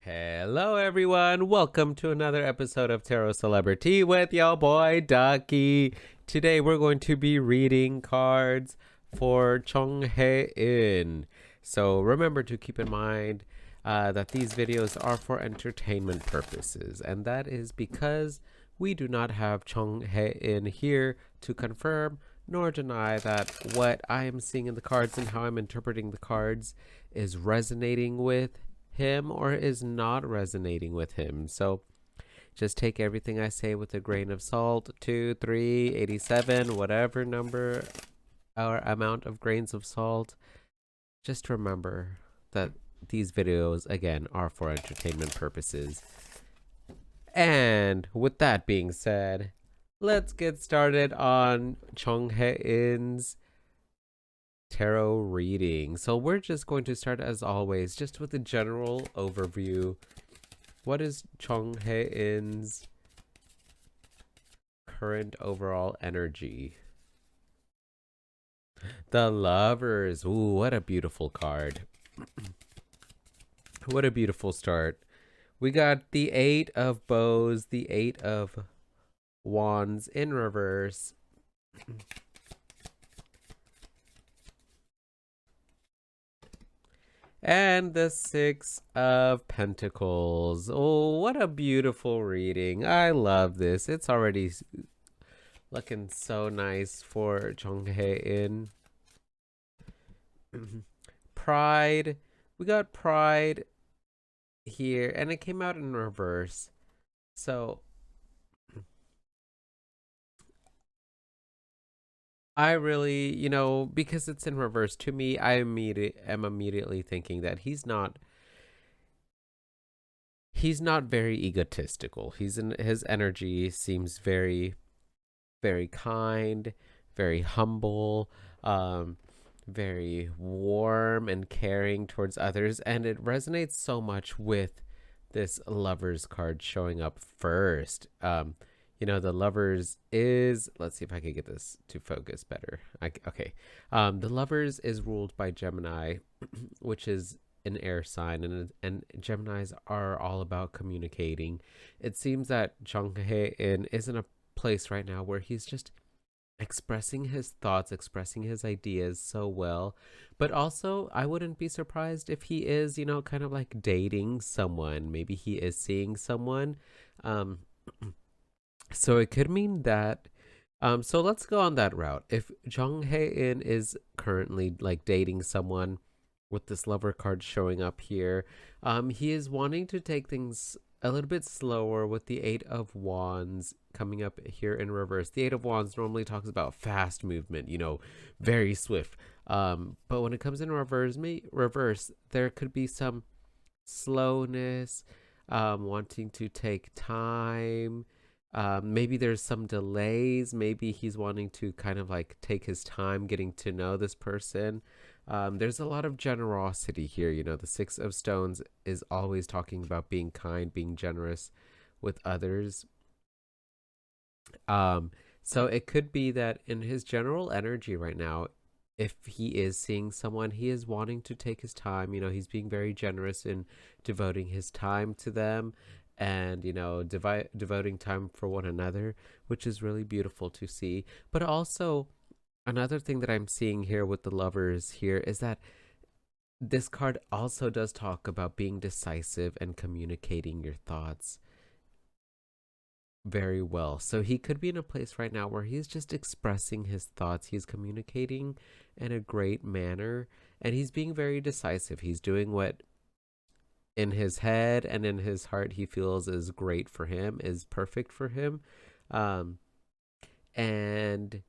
Hello, everyone. Welcome to another episode of Tarot Celebrity with your boy Ducky. Today, we're going to be reading cards for Jung Hae-in. So remember to keep in mind that these videos are for entertainment purposes, and that is because we do not have Jung Hae-in here to confirm nor deny that what I am seeing in the cards and how I'm interpreting the cards is resonating with him or is not resonating with him. So just take everything I say with a grain of salt. 2, 3, 87, whatever number or amount of grains of salt. Just remember that these videos, again, are for entertainment purposes. And with that being said, let's get started on Jung Hae-in's tarot reading. So we're just going to start, as always, just with a general overview. What is Jung Hae-in's current overall energy? The Lovers. Ooh, what a beautiful card. What a beautiful start. We got the Eight of Bows, the Eight of Wands in reverse. And the Six of Pentacles. Oh, what a beautiful reading. I love this. It's already looking so nice for Jung Hae-in. Pride. We got Pride here, and it came out in reverse. So I really, because it's in reverse, to me, I am immediately thinking that he's not very egotistical. His energy seems very, very kind, very humble, very warm and caring towards others, and it resonates so much with this Lovers card showing up first. The Lovers is, let's see if I can get this to focus better. Okay. The Lovers is ruled by Gemini, which is an air sign, and Geminis are all about communicating. It seems that Jung Hae-in is in a place right now where he's just expressing his thoughts, expressing his ideas so well. But also, I wouldn't be surprised if he is, kind of like dating someone. Maybe he is seeing someone. Um, so it could mean that. So let's go on that route. If Jung Hae-in is currently like dating someone with this lover card showing up here, he is wanting to take things a little bit slower with the Eight of Wands coming up here in reverse. The Eight of Wands normally talks about fast movement, very swift. But when it comes in reverse, there could be some slowness, wanting to take time. Maybe there's some delays. Maybe he's wanting to kind of like take his time getting to know this person. There's a lot of generosity here. The Six of Stones is always talking about being kind, being generous with others. Um, so it could be that in his general energy right now, if he is seeing someone, he is wanting to take his time. He's being very generous in devoting his time to them and, devoting time for one another, which is really beautiful to see. But also, another thing that I'm seeing here with the Lovers here is that this card also does talk about being decisive and communicating your thoughts very well. So he could be in a place right now where he's just expressing his thoughts. He's communicating in a great manner and he's being very decisive. He's doing what in his head and in his heart he feels is great for him, is perfect for him. Um and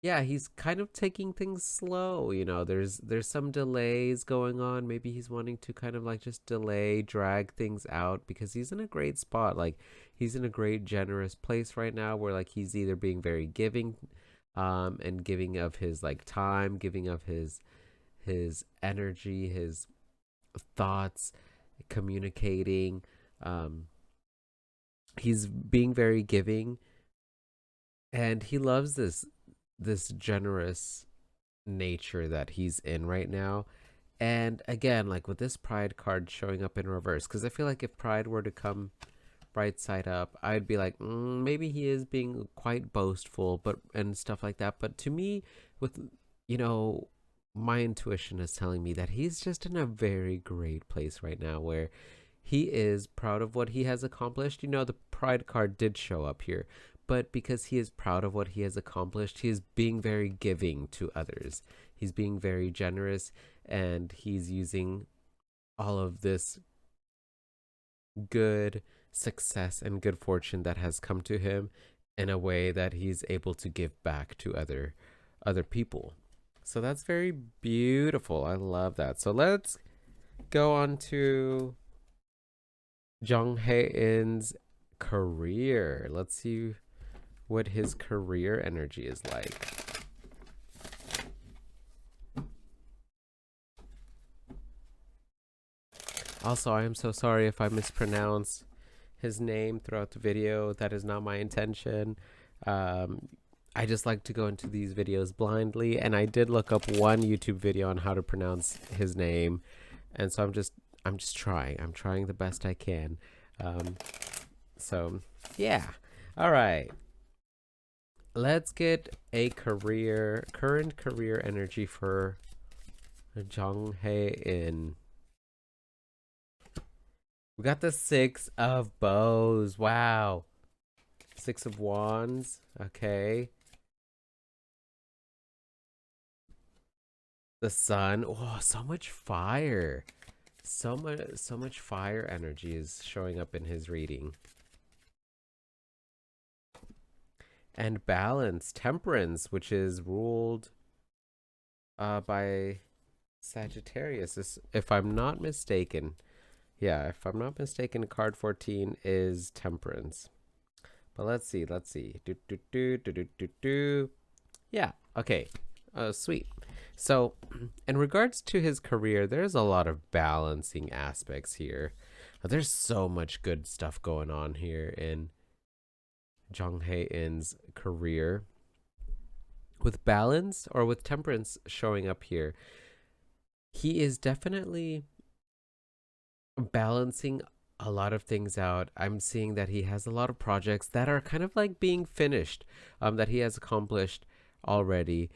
yeah, he's kind of taking things slow. There's some delays going on. Maybe he's wanting to kind of like just delay, drag things out because he's in a great spot. Like he's in a great generous place right now where like he's either being very giving and giving of his like time, giving of his energy, his thoughts, communicating. Um he's being very giving and he loves this generous nature that he's in right now. And again, like with this pride card showing up in reverse, because I feel like if pride were to come right side up, I'd be like, maybe he is being quite boastful, but and stuff like that. But to me, with you know, my intuition is telling me that he's just in a very great place right now, where he is proud of what he has accomplished. You know, the pride card did show up here, but because he is proud of what he has accomplished, he is being very giving to others. He's being very generous, and he's using all of this good success and good fortune that has come to him in a way that he's able to give back to other people. So that's very beautiful. I love that. So let's go on to Jung Hae-in's career. Let's see what his career energy is like. Also, I am so sorry if I mispronounce his name throughout the video. That is not my intention. Um, I just like to go into these videos blindly, and I did look up one YouTube video on how to pronounce his name, and so I'm just trying. I'm trying the best I can. Um, so yeah. All right. Let's get a current career energy for Jung Hae-in. We got the Six of Bows. Wow. Six of Wands. Okay. The Sun. Oh, so much fire. So much fire energy is showing up in his reading. And Balance, Temperance, which is ruled by Sagittarius, if I'm not mistaken. Yeah, if I'm not mistaken, card 14 is Temperance. But let's see. Yeah, okay. Sweet. So, in regards to his career, there's a lot of balancing aspects here. There's so much good stuff going on here in Jung Hae-in's career. With balance or with temperance showing up here, he is definitely balancing a lot of things out. I'm seeing that he has a lot of projects that are kind of like being finished, that he has accomplished already.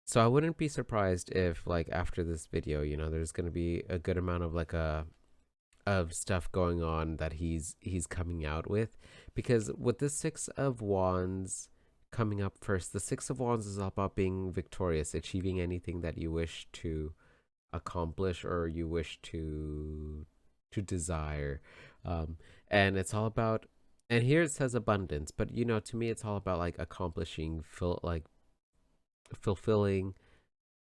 So I wouldn't be surprised if like after this video, there's going to be a good amount of like of stuff going on that he's coming out with, because with the Six of Wands coming up first, the Six of Wands is all about being victorious, achieving anything that you wish to accomplish or you wish to desire, um and it's all about, and here it says abundance, but to me it's all about like accomplishing, fulfilling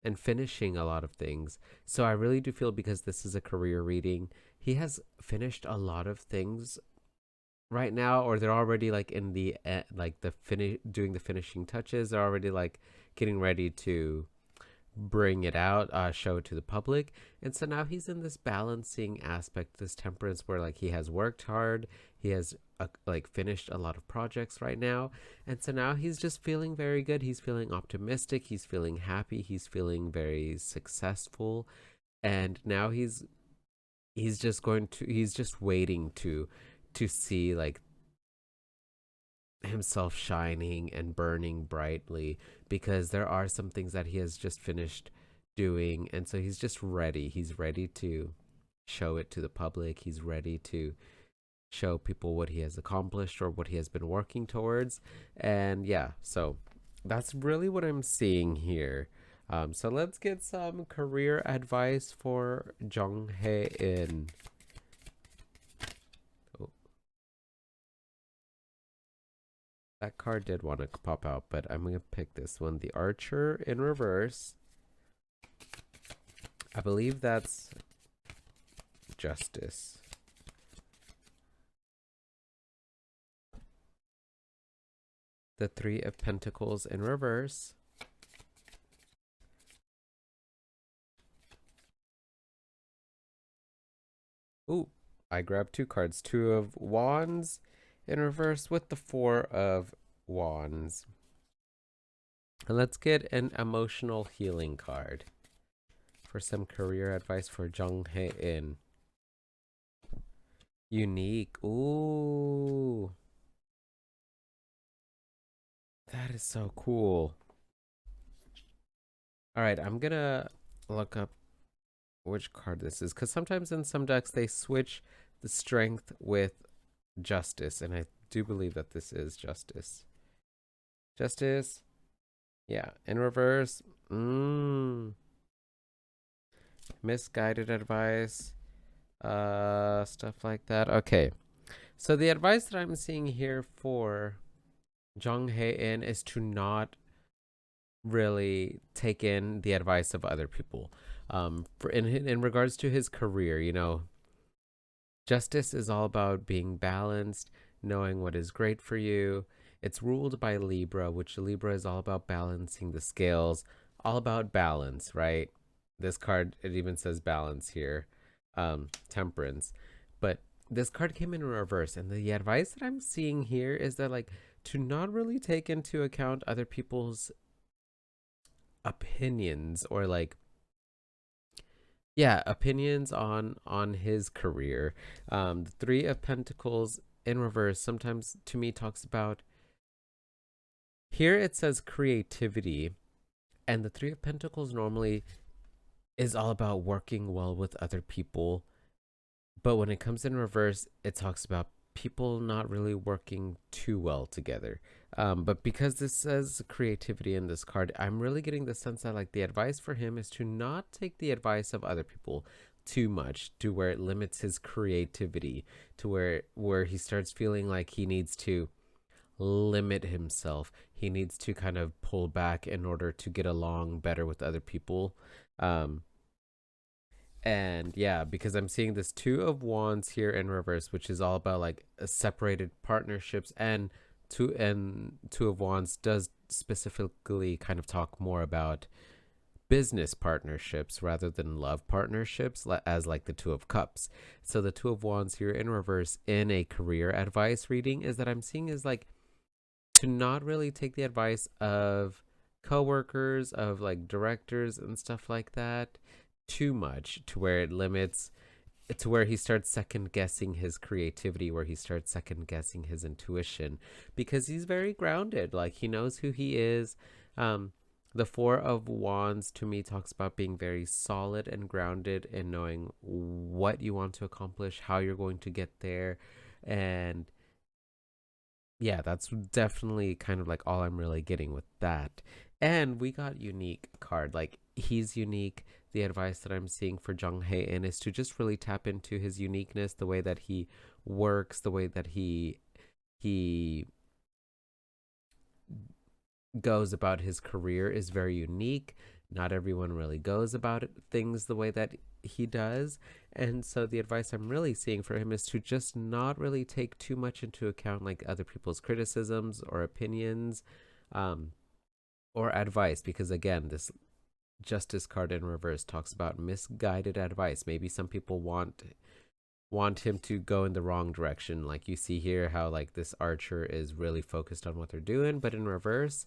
and finishing a lot of things. So I really do feel, because this is a career reading, he has finished a lot of things right now, or they're already like in the like the finish, doing the finishing touches. They're already like getting ready to bring it out, show it to the public. And so now he's in this balancing aspect, this temperance, where like he has worked hard, he has like finished a lot of projects right now, and so now he's just feeling very good. He's feeling optimistic, he's feeling happy, he's feeling very successful, and now he's just waiting to see like himself shining and burning brightly, because there are some things that he has just finished doing, and so he's just ready. He's ready to show it to the public. He's ready to show people what he has accomplished or what he has been working towards. And yeah, so that's really what I'm seeing here. So let's get some career advice for Jung Hae-in. That card did want to pop out, but I'm going to pick this one. The Archer in reverse. I believe that's Justice. The Three of Pentacles in reverse. Ooh, I grabbed two cards. Two of Wands in reverse with the Four of Wands. And let's get an emotional healing card for some career advice for Jung Hae-in. Unique. Ooh, that is so cool. All right, I'm gonna look up which card this is because sometimes in some decks they switch the strength with justice, and I do believe that this is justice. Justice, yeah. In reverse, misguided advice, stuff like that. Okay, so the advice that I'm seeing here for Jung Hae-in is to not really take in the advice of other people. For in regards to his career, you know, justice is all about being balanced, knowing what is great for you. It's ruled by Libra, which Libra is all about balancing the scales, all about balance, right? This card, it even says balance here, temperance. But this card came in reverse, and the advice that I'm seeing here is that, like, to not really take into account other people's opinions or like yeah opinions on his career. The three of pentacles in reverse sometimes to me talks about, here it says creativity, and the three of pentacles normally is all about working well with other people, but when it comes in reverse it talks about people not really working too well together. But because this says creativity in this card, I'm really getting the sense that like the advice for him is to not take the advice of other people too much to where it limits his creativity, to where he starts feeling like he needs to limit himself. He needs to kind of pull back in order to get along better with other people. Um, and yeah, because I'm seeing this two of wands here in reverse, which is all about like separated partnerships, and two of wands does specifically kind of talk more about business partnerships rather than love partnerships, as like the two of cups. So the two of wands here in reverse in a career advice reading is that I'm seeing is like to not really take the advice of coworkers, of like directors and stuff like that too much, to where it limits, to where he starts second guessing his creativity, where he starts second guessing his intuition, because he's very grounded, like he knows who he is. The four of wands to me talks about being very solid and grounded in knowing what you want to accomplish, how you're going to get there. And yeah, that's definitely kind of like all I'm really getting with that. And we got unique card. Like he's unique. The advice that I'm seeing for Jung Hae-in is to just really tap into his uniqueness, the way that he works, the way that he goes about his career is very unique. Not everyone really goes about things the way that he does. And so the advice I'm really seeing for him is to just not really take too much into account like other people's criticisms or opinions, um, or advice, because again, this justice card in reverse talks about misguided advice. Maybe some people want him to go in the wrong direction. Like you see here how like this archer is really focused on what they're doing, but in reverse,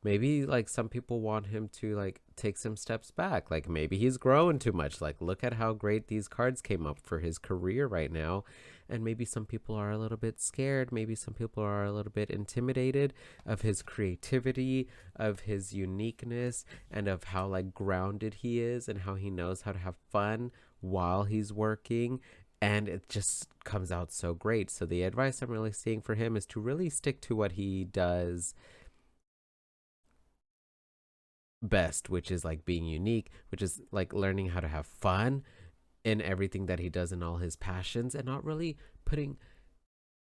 maybe like some people want him to like take some steps back. Like maybe he's growing too much. Like look at how great these cards came up for his career right now. And maybe some people are a little bit scared. Maybe some people are a little bit intimidated of his creativity, of his uniqueness, and of how like grounded he is and how he knows how to have fun while he's working. And it just comes out so great. So the advice I'm really seeing for him is to really stick to what he does best, which is like being unique, which is like learning how to have fun in everything that he does, in all his passions, and not really putting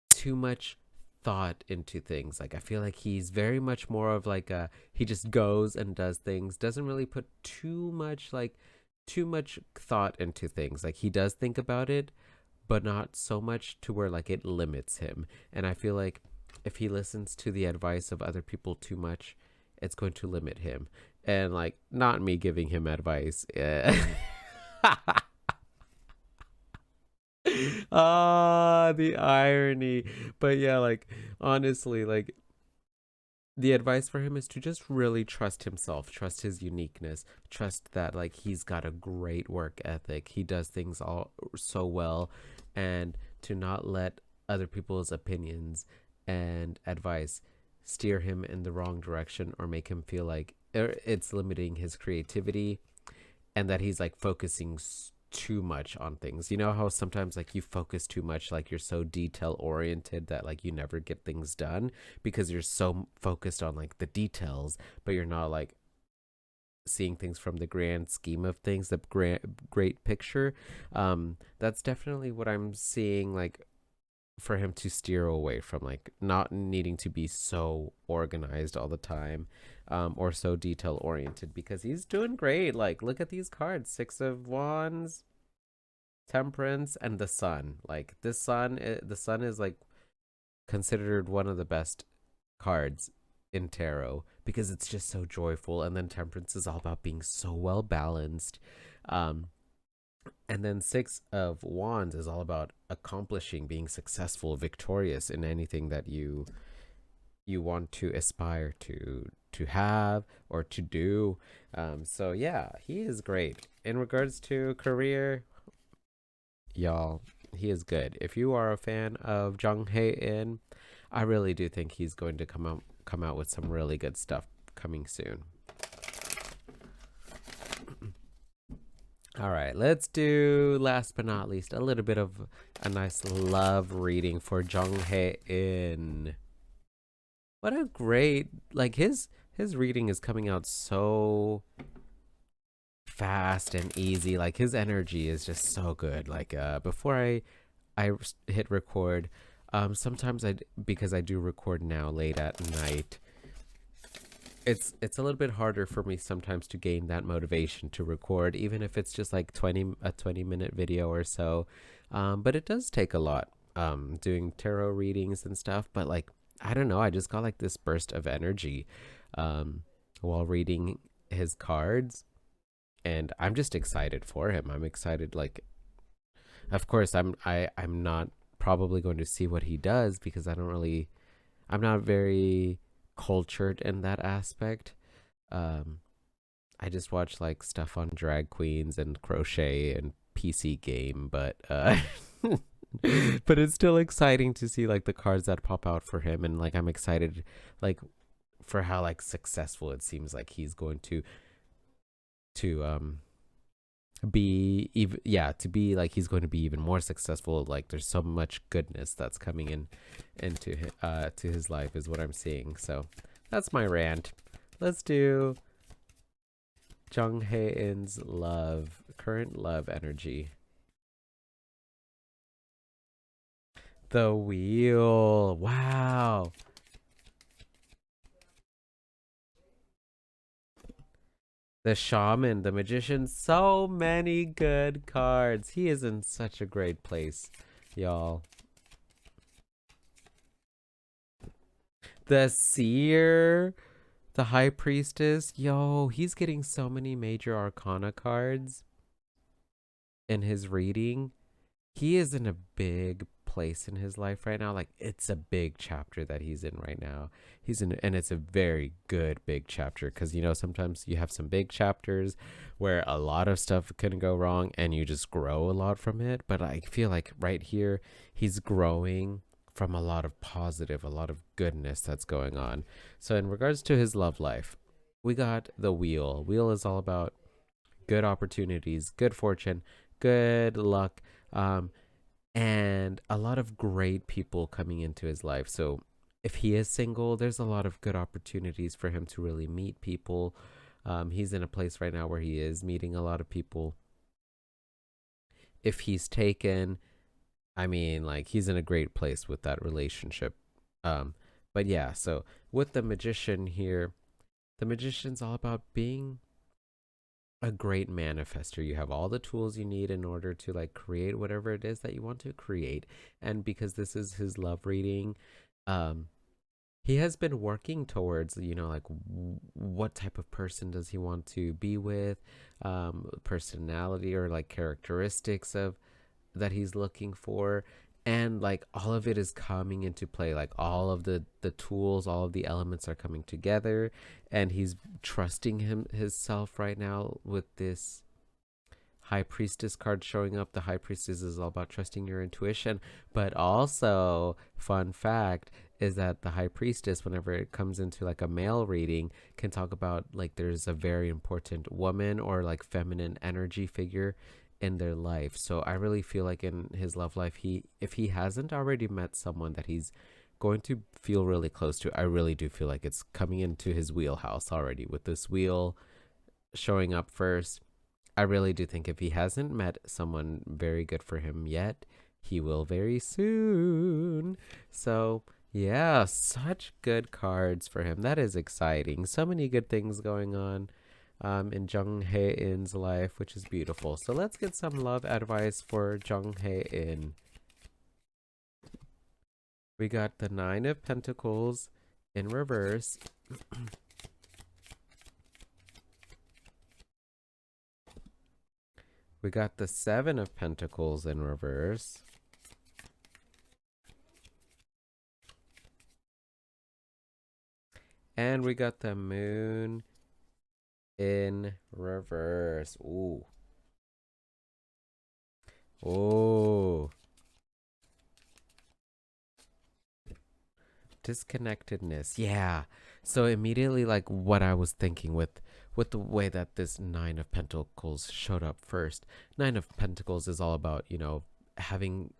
too much thought into things. Like I feel like he's very much more of like a, he just goes and does things, doesn't really put too much thought into things. Like he does think about it, but not so much to where like it limits him. And I feel like if he listens to the advice of other people too much, it's going to limit him. And like, not me giving him advice. Ah, the irony. But yeah, like honestly, like the advice for him is to just really trust himself, trust his uniqueness, trust that like he's got a great work ethic. He does things all so well, and to not let other people's opinions and advice steer him in the wrong direction or make him feel like it's limiting his creativity, and that he's like focusing too much on things. You know how sometimes like you focus too much, like you're so detail oriented that like you never get things done because you're so focused on like the details, but you're not like seeing things from the grand scheme of things, the great picture. That's definitely what I'm seeing, like for him to steer away from, like not needing to be so organized all the time, or so detail oriented, because he's doing great. Like look at these cards: Six of Wands, Temperance, and the Sun. Like this Sun, the Sun is like considered one of the best cards in tarot because it's just so joyful, and then Temperance is all about being so well balanced. um and then Six of Wands is all about accomplishing, being successful, victorious in anything that you want to aspire to have or to do. So yeah, he is great in regards to career, y'all. He is good. If you are a fan of Jung Hae-in, I really do think he's going to come out with some really good stuff coming soon. All right, let's do, last but not least, a little bit of a nice love reading for Jung Hae-in. What a great, like his reading is coming out so fast and easy. Like his energy is just so good. Like before I hit record, sometimes because I do record now late at night, it's a little bit harder for me sometimes to gain that motivation to record, even if it's just like 20-minute video or so. But it does take a lot, doing tarot readings and stuff. But like I don't know, I just got like this burst of energy, um, while reading his cards, and I'm just excited for him. I'm excited. Like, of course, I'm not probably going to see what he does because I'm not very cultured in that aspect. Um, I just watch like stuff on drag queens and crochet and PC game, but but it's still exciting to see like the cards that pop out for him, and like I'm excited like for how like successful it seems like he's going to be even, yeah, to be like he's going to be even more successful. Like there's so much goodness that's coming in into to his life is what I'm seeing. So that's my rant. Let's do Jung Hae-in's current love energy. The Wheel. Wow. The Shaman, the Magician. So many good cards. He is in such a great place, y'all. The Seer, the High Priestess. Yo, he's getting so many major arcana cards in his reading. He is in a big place in his life right now. Like it's a big chapter that he's in right now. He's in, and it's a very good big chapter, because you know sometimes you have some big chapters where a lot of stuff can go wrong and you just grow a lot from it. But I feel like right here he's growing from a lot of positive, a lot of goodness that's going on. So in regards to his love life, we got the Wheel. Wheel is all about good opportunities, good fortune, good luck, and a lot of great people coming into his life. So if he is single, there's a lot of good opportunities for him to really meet people. He's in a place right now where he is meeting a lot of people. If he's taken, I mean, like he's in a great place with that relationship. Um, but yeah, so with the Magician here, the Magician's all about being a great manifester. You have all the tools you need in order to like create whatever it is that you want to create. And because this is his love reading, um he has been working towards, you know, like what type of person does he want to be with, personality or like characteristics of that he's looking for. and like all of it is coming into play, like all of the tools, all of the elements are coming together, and he's trusting himself right now with this high priestess card showing up. The high priestess is all about trusting your intuition, but also fun fact is that the high priestess, whenever it comes into like a male reading, can talk about like there's a very important woman or like feminine energy figure in their life. So I really feel like in his love life, he if he hasn't already met someone that he's going to feel really close to, I really do feel like it's coming into his wheelhouse already with this wheel showing up first. I really do think if he hasn't met someone very good for him yet, he will very soon. So, yeah, such good cards for him. That is exciting. So many good things going on in Jung Hae-in's life, which is beautiful. So let's get some love advice for Jung Hae-in. We got the Nine of Pentacles in reverse. We got the Seven of Pentacles in reverse. And we got the Moon in reverse. Ooh. Oh. Disconnectedness. Yeah. So immediately like what I was thinking with the way that this Nine of Pentacles showed up first. Nine of Pentacles is all about, you know, having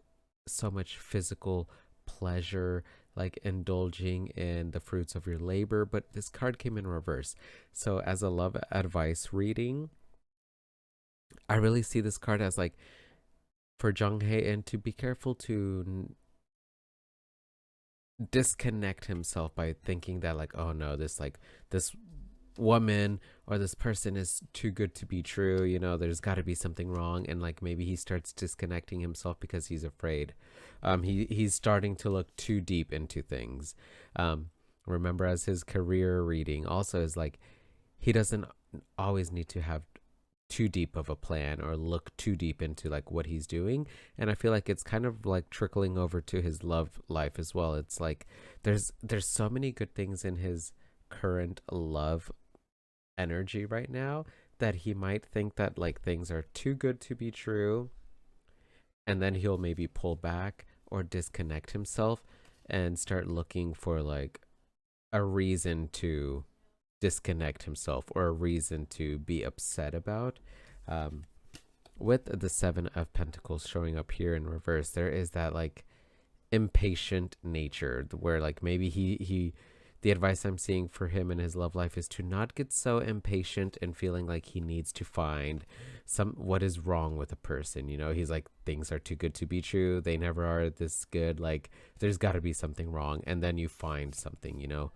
so much physical pleasure, like indulging in the fruits of your labor, but this card came in reverse. So as a love advice reading, I really see this card as like for Jung Hae-in to be careful to disconnect himself by thinking that like, oh no, this woman or this person is too good to be true, you know, there's got to be something wrong, and like maybe he starts disconnecting himself because he's afraid. He's starting to look too deep into things. Remember, as his career reading also is like, he doesn't always need to have too deep of a plan or look too deep into like what he's doing, and I feel like it's kind of like trickling over to his love life as well. It's like there's so many good things in his current love energy right now that he might think that like things are too good to be true, and then he'll maybe pull back or disconnect himself and start looking for like a reason to disconnect himself or a reason to be upset about. um with the Seven of Pentacles showing up here in reverse, there is that like impatient nature where like maybe he the advice I'm seeing for him in his love life is to not get so impatient and feeling like he needs to find some what is wrong with a person. You know, he's like, things are too good to be true, they never are this good, like there's got to be something wrong, and then you find something, you know.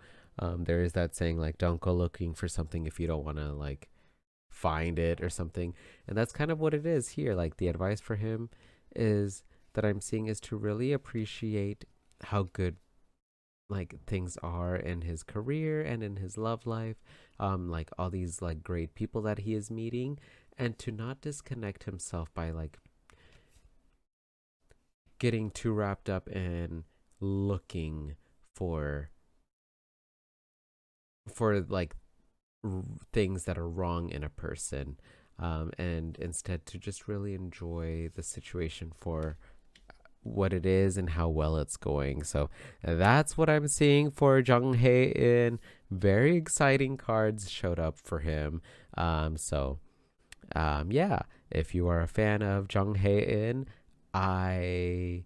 There is that saying like, don't go looking for something if you don't want to like find it or something, and that's kind of what it is here. Like the advice for him is that I'm seeing is to really appreciate how good like things are in his career and in his love life, like all these like great people that he is meeting, and to not disconnect himself by like getting too wrapped up in looking for like things that are wrong in a person, and instead to just really enjoy the situation for what it is and how well it's going. So that's what I'm seeing for Jung Hae-in. Very exciting cards showed up for him. Yeah, if you are a fan of Jung Hae-in, I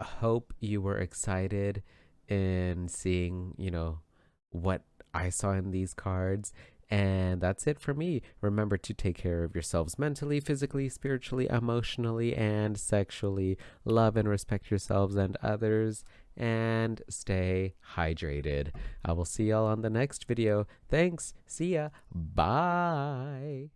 hope you were excited in seeing, you know, what I saw in these cards. And that's it for me. Remember to take care of yourselves mentally, physically, spiritually, emotionally, and sexually. Love and respect yourselves and others, and stay hydrated. I will see y'all on the next video. Thanks. See ya. Bye.